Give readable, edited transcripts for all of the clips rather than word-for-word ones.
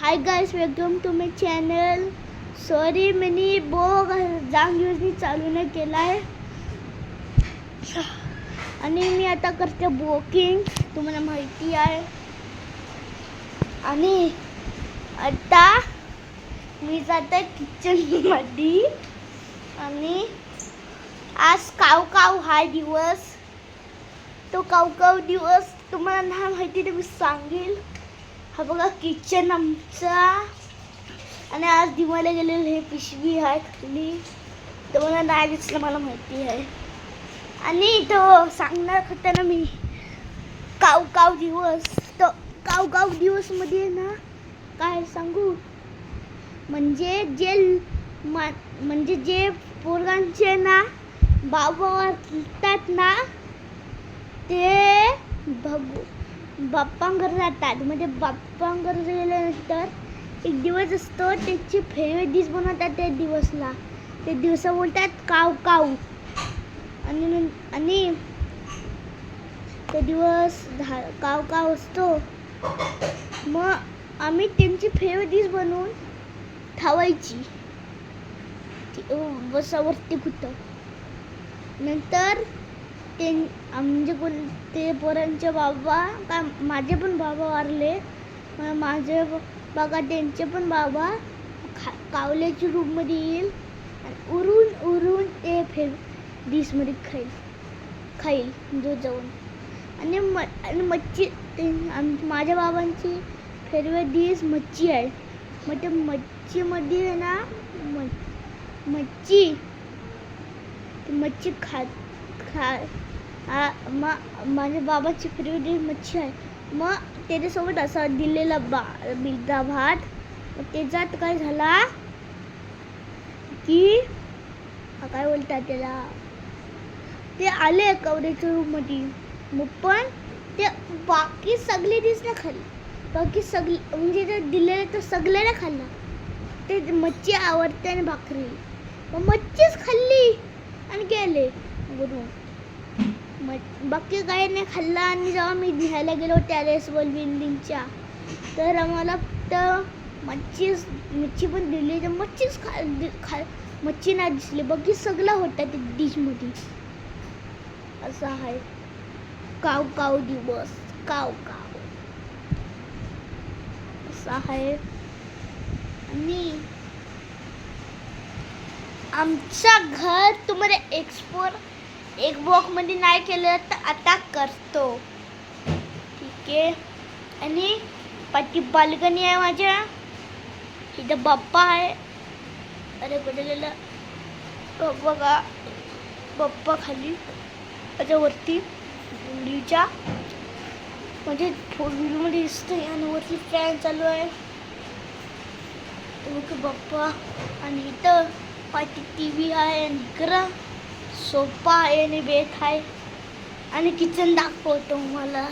High guys, welcome to my channel. Sorry मी जाम दिवसनी चालू नाही केला आहे आणि मी आता करते वॉकिंग, तुम्हाला माहिती आहे. आणि आता मी जाते किचनमध्ये आणि आज काव हा दिवस, तो काव दिवस तुम्हाला नाही माहिती तर मी सांगेल. हा बघा किचन आमचा, आणि आज दिवाला गेलेलं हे पिशवी आहे खाली, तुम्हाला नाही दिसलं मला माहिती आहे. आणि तो सांगणार होता ना मी काव दिवस, तो काव दिवस मध्ये ना काय सांगू, म्हणजे जे पोरगांचे ना बाबा असतात ना ते बाप्पांकडे जातात. म्हणजे बाप्पांकडे गेल्यानंतर एक दिवस असतो, त्याची फेवरेट डिश बनवतात. त्या दिवसला ते दिवस बोलतात काव. आणि तो दिवस काव असतो. मग आम्ही त्यांची फेवरेट डिश बनवून खावायची बसावरती कुठं. नंतर ते पोरांचे बाबा, काय माझे पण बाबा वारले, माझे बघा त्यांचे पण बाबा कावल्याच्या रूममध्ये येईल आणि उरून ते डिशमध्ये खाईल जो जाऊन. आणि मच्छी, माझ्या बाबांची फेवरेट डिश मच्छी आहे. मग ते मच्छीमध्ये ना मच्छी माझ्या बाबाची फेवरेट डिश मच्छी आहे. मग त्याच्यासोबत असा दिलेला बिलदा भात. मग त्याच्यात काय झाला की काय बोलतात त्याला, ते आले कवरेच्या रूममध्ये. मग पण ते बाकी सगळे डिश नाही खाल्ली, बाकी सगळे म्हणजे ते दिलेलं तर सगळ्यांना खाल्लं. ते मच्छी आवडते आणि भाकरी, मग मच्छीच खाल्ली आणि गेले वरून. बाकी काही नाही खाल्लं. आणि जेव्हा मी लिहायला गेलो टॅरेस बिल्डिंगच्या, तर आम्हाला तर मच्छी पण दिली, तर मच्छीच मच्छी नाही दिसली, बाकी सगळं होतं ते डिशमध्ये. असं आहे काव दिवस, काव असं आहे. आणि आमच्या घर तुम्हाला एक ब्लॉक मध्ये नाही केलं तर आता करतो, ठीक आहे. आणि पाठी बाल्कनी आहे माझ्या, इथं बाप्पा आहे. अरे कुठे गेला बघा, बाप्पा खाली त्याच्यावरती मुलीच्या, म्हणजे 4 व्हीलरमध्ये दिसतंय. आणि वरती फॅन चालू आहे, बाप्पा. आणि इथं पाठी TV आहे, आणि इकडं सोफा आहे आणि बेड आहे. आणि किचन दाखवतो मला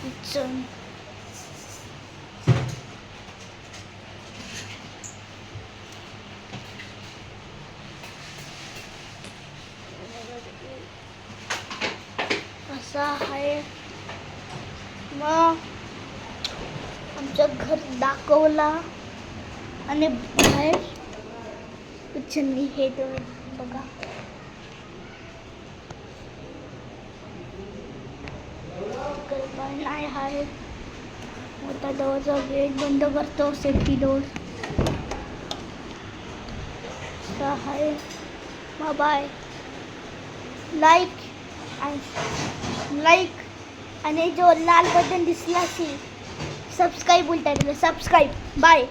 किचन. असं आहे. मग आमचं घर दाखवला. आणि बाहेर किचन हे तुम्ही बघा, नाही आहे. मोठा दरवाजा, गेट बंद करतो, सेफ्टी डोर आहे. बाय. लाईक आणि जो लाल बटन दिसला असेल सबस्क्राईब बोलतात, सबस्क्राईब. बाय.